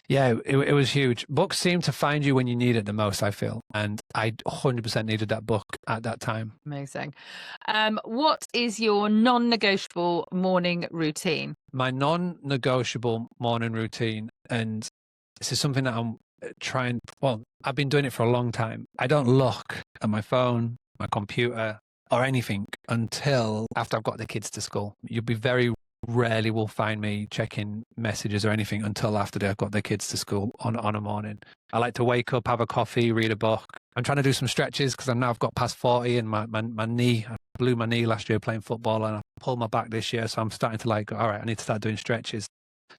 yeah, it was huge. Books seem to find you when you need it the most, I feel. And I 100% needed that book at that time. Amazing. What is your non-negotiable morning routine? My non-negotiable morning routine, and this is something that I'm I've been doing it for a long time. I don't look at my phone, my computer, or anything until after I've got the kids to school. You'll be very rarely will find me checking messages or anything until after they've got their kids to school on a morning. I like to wake up, have a coffee, read a book. I'm trying to do some stretches because I've got past 40 and my knee, I blew my knee last year playing football and I pulled my back this year. So I'm starting to like, all right, I need to start doing stretches.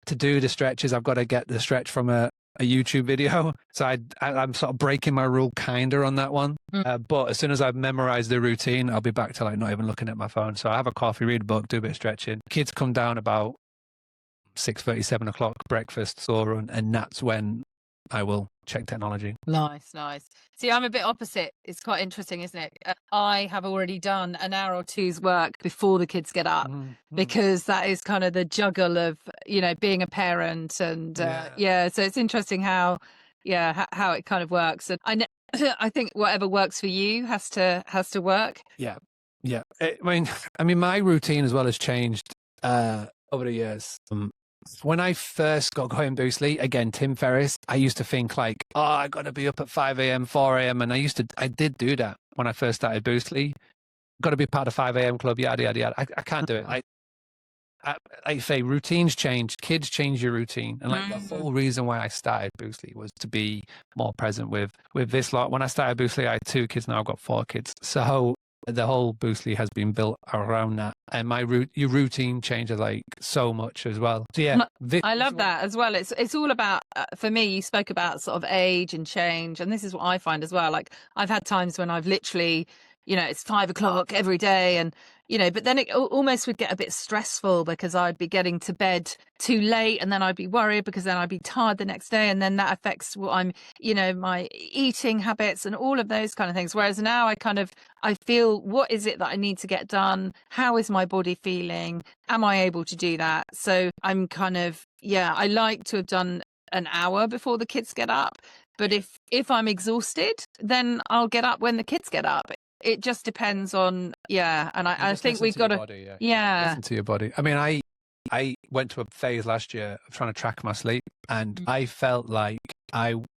To do the stretches, I've got to get the stretch from a YouTube video. So I'm sort of breaking my rule kinder on that one. But as soon as I've memorized the routine, I'll be back to like not even looking at my phone. So I have a coffee, read a book, do a bit of stretching. Kids come down about 6:30, 7 o'clock, breakfast, school run, and that's when I will check technology. Nice. See, I'm a bit opposite. It's quite interesting, isn't it? I have already done an hour or two's work before the kids get up because that is kind of the juggle of, being a parent and so it's interesting how it kind of works. And I think whatever works for you has to work. Yeah. I mean, my routine as well has changed over the years. When I first got going Boostly, again, Tim Ferriss, I used to think like, oh, I got to be up at 5 a.m., 4 a.m. And I did do that when I first started Boostly. Got to be part of 5 a.m. club, yada, yada, yada. I can't do it. Like I say, routines change, kids change your routine. And like the whole reason why I started Boostly was to be more present with this lot. When I started Boostly, I had 2 kids, now I've got 4 kids. So the whole Boostly has been built around that, and your routine changes like so much as well. So yeah, I love that as well. It's all about for me. You spoke about sort of age and change, and this is what I find as well. Like I've had times when I've literally, it's 5 o'clock every day, and but then it almost would get a bit stressful because I'd be getting to bed too late, and then I'd be worried because then I'd be tired the next day, and then that affects what I'm, my eating habits and all of those kind of things. Whereas now I feel, what is it that I need to get done? How is my body feeling? Am I able to do that? So I'm kind of, I like to have done an hour before the kids get up. But if I'm exhausted, then I'll get up when the kids get up. It just depends on, and I think we've got to, listen to your body. I mean, I went to a phase last year of trying to track my sleep, and I felt like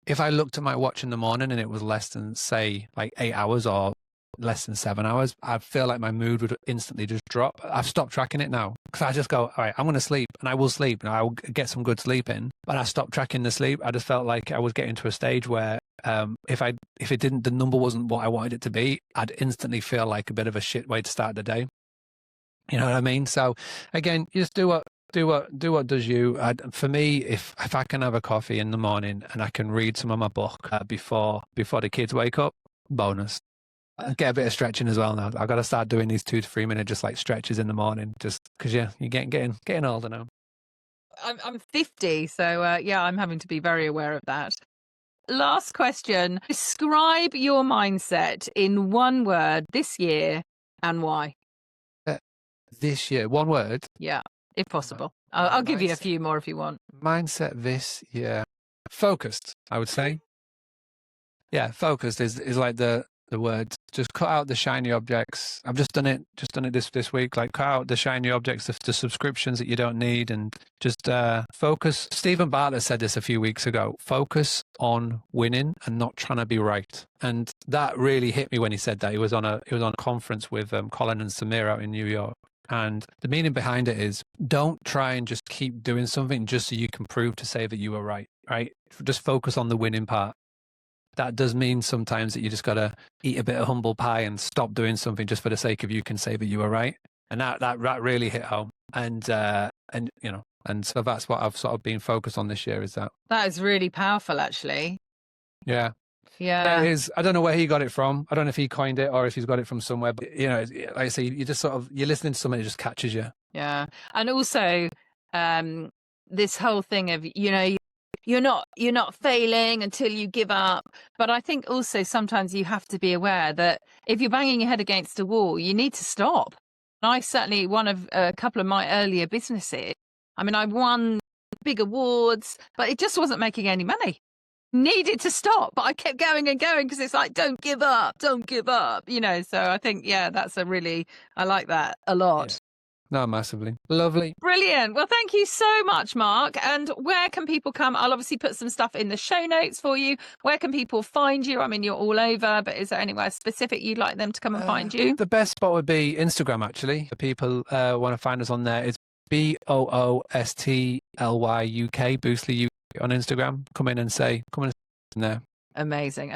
if I looked at my watch in the morning and it was less than, say, like 8 hours or less than 7 hours, I feel like my mood would instantly just drop. I've stopped tracking it now because I just go, all right, I'm going to sleep, and I will sleep and I will get some good sleep in. But I stopped tracking the sleep. I just felt like I was getting to a stage where if the number wasn't what I wanted it to be, I'd instantly feel like a bit of a shit way to start the day. You know what I mean? So again, you just do what does you. For me, if I can have a coffee in the morning and I can read some of my book before the kids wake up, bonus. I get a bit of stretching as well now. I've got to start doing these 2 to 3 minute just like stretches in the morning, just because you're getting older now. I'm 50, so I'm having to be very aware of that. Last question. Describe your mindset in one word this year and why. This year, one word? Yeah, if possible. I'll give you a few more if you want. Mindset this year. Focused, I would say. Yeah, focused is like the word. Just cut out the shiny objects. I've just done it this week. Like, cut out the shiny objects, the subscriptions that you don't need, and just focus. Stephen Bartlett said this a few weeks ago. Focus on winning and not trying to be right. And that really hit me when he said that. He was on a conference with Colin and Samir out in New York. And the meaning behind it is, don't try and just keep doing something just so you can prove to say that you were right. Just focus on the winning part. That does mean sometimes that you just got to eat a bit of humble pie and stop doing something just for the sake of you can say that you were right. And that really hit home. And so that's what I've sort of been focused on this year, is that. That is really powerful, actually. Yeah. Yeah. It is. I don't know where he got it from. I don't know if he coined it or if he's got it from somewhere, but like I say, you just you're listening to something that just catches you. Yeah. And also, this whole thing of, you're not failing until you give up. But I think also sometimes you have to be aware that if you're banging your head against a wall, you need to stop. And I certainly, one of a couple of my earlier businesses, I mean, I won big awards, but it just wasn't making any money. Needed to stop, but I kept going and going because it's like, don't give up. So I think, I like that a lot. Yeah. No, massively. Lovely. Brilliant. Well, thank you so much, Mark. And where can people come? I'll obviously put some stuff in the show notes for you. Where can people find you? I mean, you're all over, but is there anywhere specific you'd like them to come and find you? The best spot would be Instagram, actually. If people want to find us on there, it's BOOSTLY UK, Boostly UK on Instagram. Come in and say there. Amazing.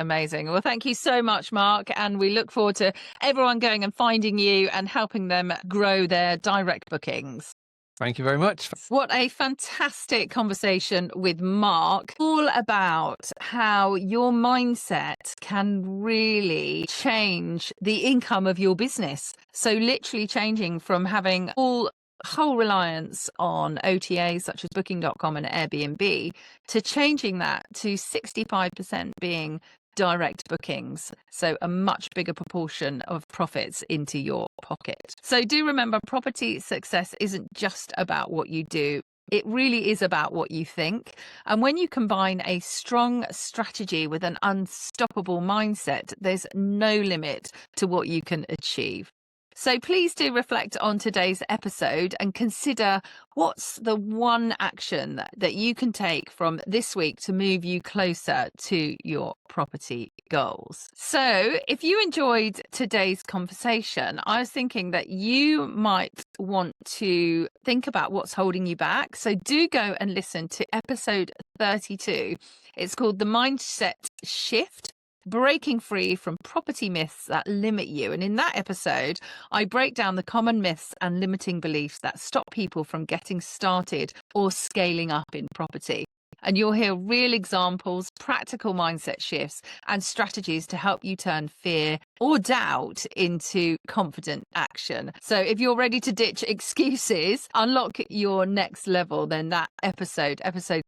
Well, thank you so much, Mark. And we look forward to everyone going and finding you and helping them grow their direct bookings. Thank you very much. What a fantastic conversation with Mark, all about how your mindset can really change the income of your business. So literally changing from having whole reliance on OTAs such as Booking.com and Airbnb to changing that to 65% being direct bookings, so a much bigger proportion of profits into your pocket. So do remember, property success isn't just about what you do. It really is about what you think. And when you combine a strong strategy with an unstoppable mindset, there's no limit to what you can achieve. So please do reflect on today's episode and consider what's the one action that you can take from this week to move you closer to your property goals. So if you enjoyed today's conversation, I was thinking that you might want to think about what's holding you back. So do go and listen to episode 32. It's called The Mindset Shift: Breaking Free from Property Myths That Limit You. And in that episode, I break down the common myths and limiting beliefs that stop people from getting started or scaling up in property. And you'll hear real examples, practical mindset shifts, and strategies to help you turn fear or doubt into confident action. So if you're ready to ditch excuses, unlock your next level, then that episode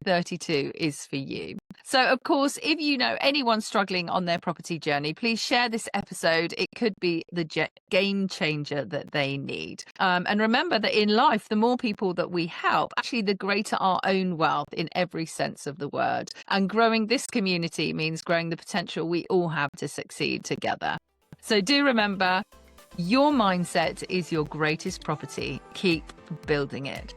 32, is for you. So, of course, if you know anyone struggling on their property journey, please share this episode. It could be the game changer that they need. And remember that in life, the more people that we help, actually, the greater our own wealth in every sense of the word. And growing this community means growing the potential we all have to succeed together. So do remember, your mindset is your greatest property. Keep building it.